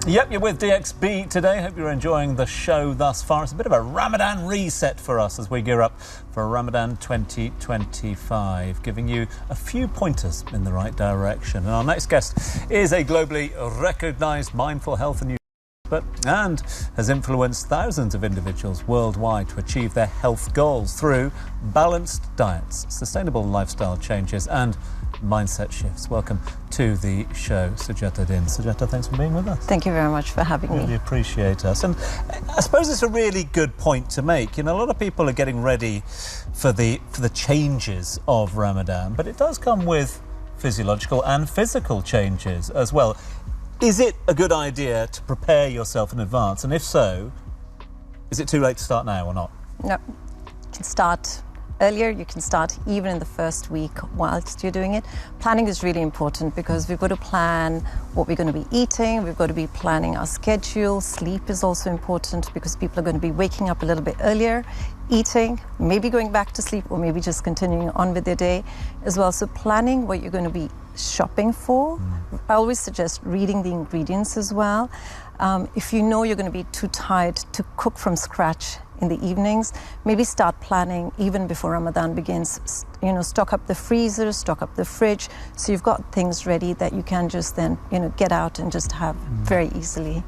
Yep, you're with DXB today. Hope you're enjoying the show thus far. It's a bit of a Ramadan reset for us as we gear up for Ramadan 2025, giving you a few pointers in the right direction. And our next guest is a globally recognised mindful health and nutrition expert and has influenced thousands of individuals worldwide to achieve their health goals through balanced diets, sustainable lifestyle changes and mindset shifts. Welcome to the show, Sujata Din. Sujata, thanks for being with us. Thank you very much for having me. Really appreciate us. And I suppose it's a really good point to make. You know, a lot of people are getting ready for the changes of Ramadan, but it does come with physiological and physical changes as well. Is it a good idea to prepare yourself in advance? And if so, is it too late to start now or not? No, you can start earlier, you can start even in the first week whilst you're doing it. Planning is really important because we've got to plan what we're going to be eating, we've got to be planning our schedule. Sleep is also important because people are going to be waking up a little bit earlier, eating, maybe going back to sleep or maybe just continuing on with their day as well. So planning what you're going to be shopping for. I always suggest reading the ingredients as well. If you know you're going to be too tired to cook from scratch in the evenings, maybe start planning even before Ramadan begins. You know, stock up the freezer, stock up the fridge, so you've got things ready that you can just then, you know, get out and just have very easily.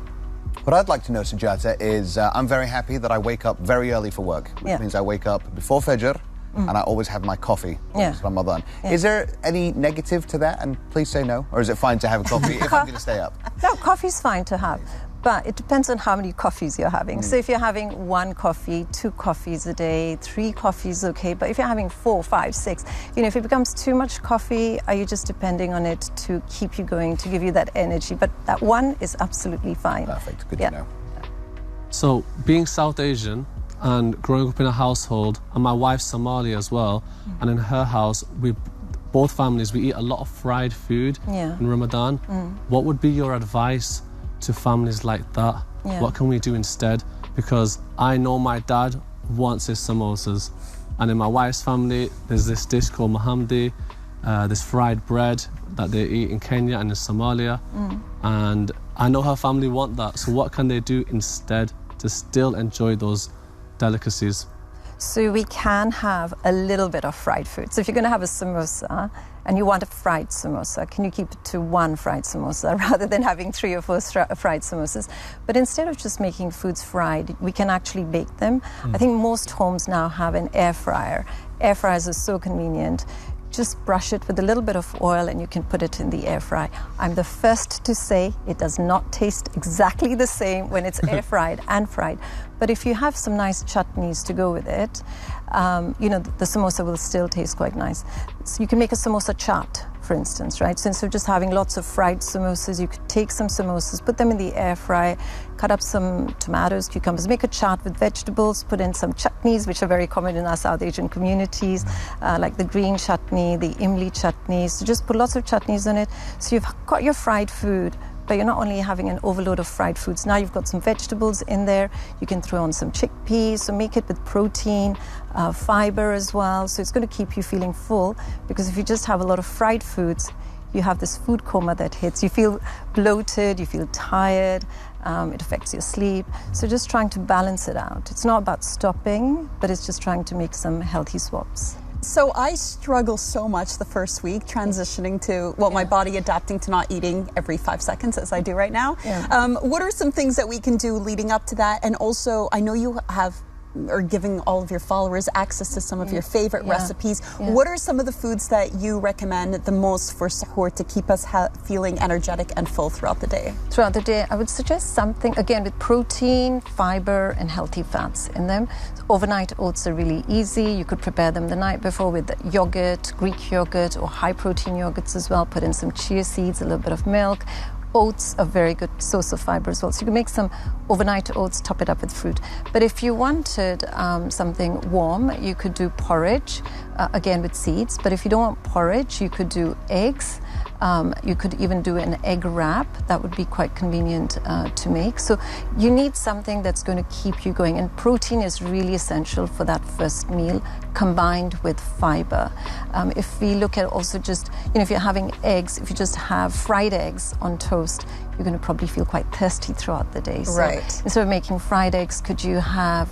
What I'd like to know, Sujata, is I'm very happy that I wake up very early for work, which means I wake up before Fajr and I always have my coffee when it's Ramadan. Is there any negative to that? And please say no. Or is it fine to have a coffee if I'm going to stay up? No, coffee's fine to have. But it depends on how many coffees you're having. So if you're having 1 coffee, 2 coffees a day, 3 coffees, okay. But if you're having 4, 5, 6, you know, if it becomes too much coffee, are you just depending on it to keep you going, to give you that energy? But that 1 is absolutely fine. Perfect. Good to know. So being South Asian and growing up in a household, and my wife's Somali as well, and in her house, both families, we eat a lot of fried food in Ramadan. What would be your advice to families like that? What can we do instead? Because I know my dad wants his samosas, and in my wife's family there's this dish called mahamdi, this fried bread that they eat in Kenya and in Somalia, and I know her family want that. So what can they do instead to still enjoy those delicacies? So we can have a little bit of fried food. So if you're going to have a samosa and you want a fried samosa, can you keep it to 1 fried samosa rather than having 3 or 4 fried samosas? But instead of just making foods fried, we can actually bake them. I think most homes now have an air fryer. Air fryers are so convenient. Just brush it with a little bit of oil and you can put it in the air fry. I'm the first to say it does not taste exactly the same when it's air fried and fried. But if you have some nice chutneys to go with it, you know, the samosa will still taste quite nice. So you can make a samosa chaat, for instance, right? So instead of just having lots of fried samosas, you could take some samosas, put them in the air fry, cut up some tomatoes, cucumbers, make a chaat with vegetables, put in some chutneys, which are very common in our South Asian communities, like the green chutney, the imli chutney. So just put lots of chutneys on it. So you've got your fried food, but you're not only having an overload of fried foods. Now you've got some vegetables in there. You can throw on some chickpeas, so make it with protein, fiber as well. So it's going to keep you feeling full, because if you just have a lot of fried foods, you have this food coma that hits. You feel bloated, you feel tired, it affects your sleep. So just trying to balance it out. It's not about stopping, but it's just trying to make some healthy swaps. So I struggle so much the first week transitioning to, well, my body adapting to not eating every 5 seconds as I do right now. What are some things that we can do leading up to that? And also, I know you have or giving all of your followers access to some of your favorite recipes. What are some of the foods that you recommend the most for sahur to keep us feeling energetic and full throughout the day? Throughout the day, I would suggest something, again, with protein, fiber, and healthy fats in them. Overnight oats are really easy. You could prepare them the night before with yogurt, Greek yogurt, or high-protein yogurts as well. Put in some chia seeds, a little bit of milk. Oats are a very good source of fiber as well. So you can make some overnight oats, top it up with fruit. But if you wanted something warm, you could do porridge, again with seeds. But if you don't want porridge, you could do eggs. You could even do an egg wrap. That would be quite convenient to make. So you need something that's going to keep you going. And protein is really essential for that first meal, combined with fiber. If we look at also just, if you're having eggs, if you just have fried eggs on toast, you're going to probably feel quite thirsty throughout the day. So right. instead of making fried eggs, could you have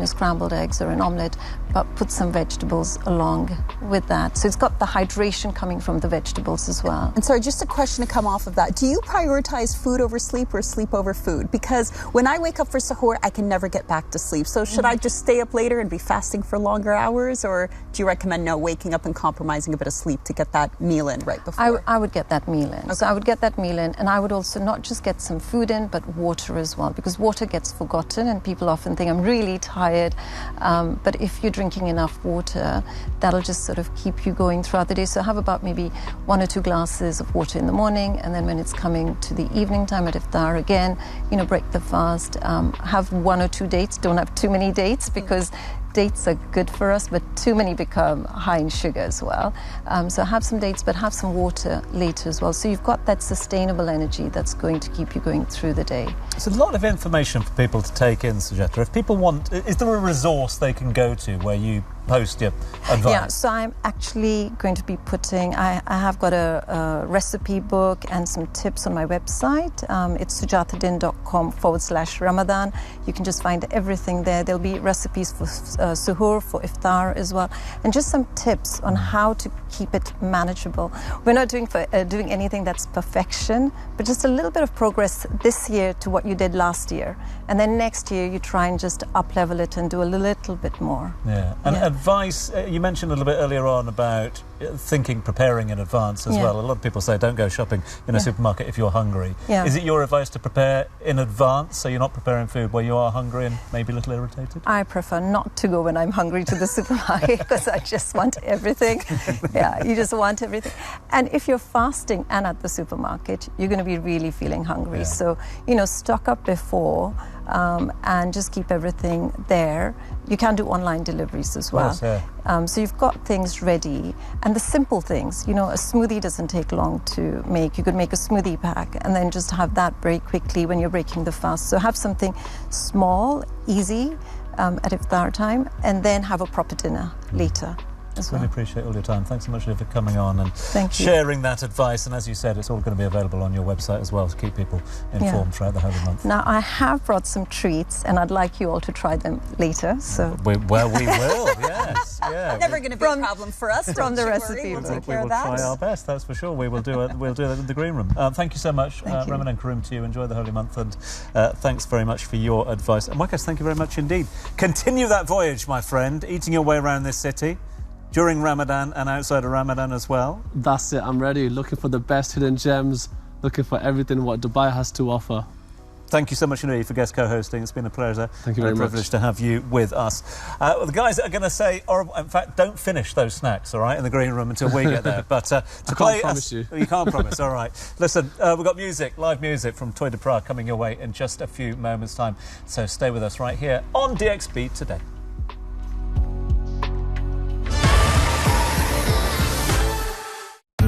scrambled eggs or an omelette, but put some vegetables along with that. So it's got the hydration coming from the vegetables as well. And sorry, just a question to come off of that. Do you prioritize food over sleep or sleep over food? Because when I wake up for sahur, I can never get back to sleep. So should I just stay up later and be fasting for longer hours? Or do you recommend waking up and compromising a bit of sleep to get that meal in right before? I would get that meal in. Okay. So I would get that meal in, and I would also not just get some food in, but water as well, because water gets forgotten and people often think I'm really tired. But if you're drinking enough water, that'll just sort of keep you going throughout the day. So have about maybe 1 or 2 glasses of water in the morning, and then when it's coming to the evening time at iftar again, break the fast. Have 1 or 2 dates. Don't have too many dates, because dates are good for us, but too many become high in sugar as well. So have some dates, but have some water later as well. So you've got that sustainable energy that's going to keep you going through the day. It's a lot of information for people to take in, Sujata. If people want, is there a resource they can go to where you post your advice? Yeah, so I'm actually going to be putting, I have got a recipe book and some tips on my website. It's sujatadin.com/Ramadan. You can just find everything there. There'll be recipes for suhoor, for iftar as well, and just some tips on how to keep it manageable. We're not doing anything that's perfection, but just a little bit of progress this year to what you did last year. And then next year you try and just up-level it and do a little bit more. Yeah. And advice, you mentioned a little bit earlier on about preparing in advance as well. A lot of people say don't go shopping in a supermarket if you're hungry. Yeah. Is it your advice to prepare in advance so you're not preparing food where you are hungry and maybe a little irritated? I prefer not to go when I'm hungry to the supermarket because I just want everything. Yeah, you just want everything. And if you're fasting and at the supermarket, you're going to be really feeling hungry. Yeah. So, stock up before and just keep everything there. You can do online deliveries as well. Of course, yeah. So you've got things ready. And the simple things, a smoothie doesn't take long to make. You could make a smoothie pack and then just have that very quickly when you're breaking the fast. So have something small, easy at iftar time, and then have a proper dinner later. Really appreciate all your time. Thanks so much for coming on and sharing that advice. And as you said, it's all going to be available on your website as well to keep people informed throughout the whole month. Now, I have brought some treats, and I'd like you all to try them later. So we will, yes. Yeah. Never going to be a problem for us. From the recipe. We'll take we care will of that. try our best, that's for sure. We'll do that in the green room. Thank you so much, Ramadan Kareem, to you. Enjoy the holy month, and thanks very much for your advice. And Marcus, thank you very much indeed. Continue that voyage, my friend, eating your way around this city during Ramadan and outside of Ramadan as well. That's it, I'm ready. Looking for the best hidden gems, looking for everything what Dubai has to offer. Thank you so much indeed for guest co-hosting. It's been a pleasure. Thank you very much. A privilege to have you with us. The guys are going to say, or in fact, don't finish those snacks, all right, in the green room until we get there. But to play, promise you. You can't promise. All right. Listen, we've got live music from Toy de Prague coming your way in just a few moments' time. So stay with us right here on DXB today.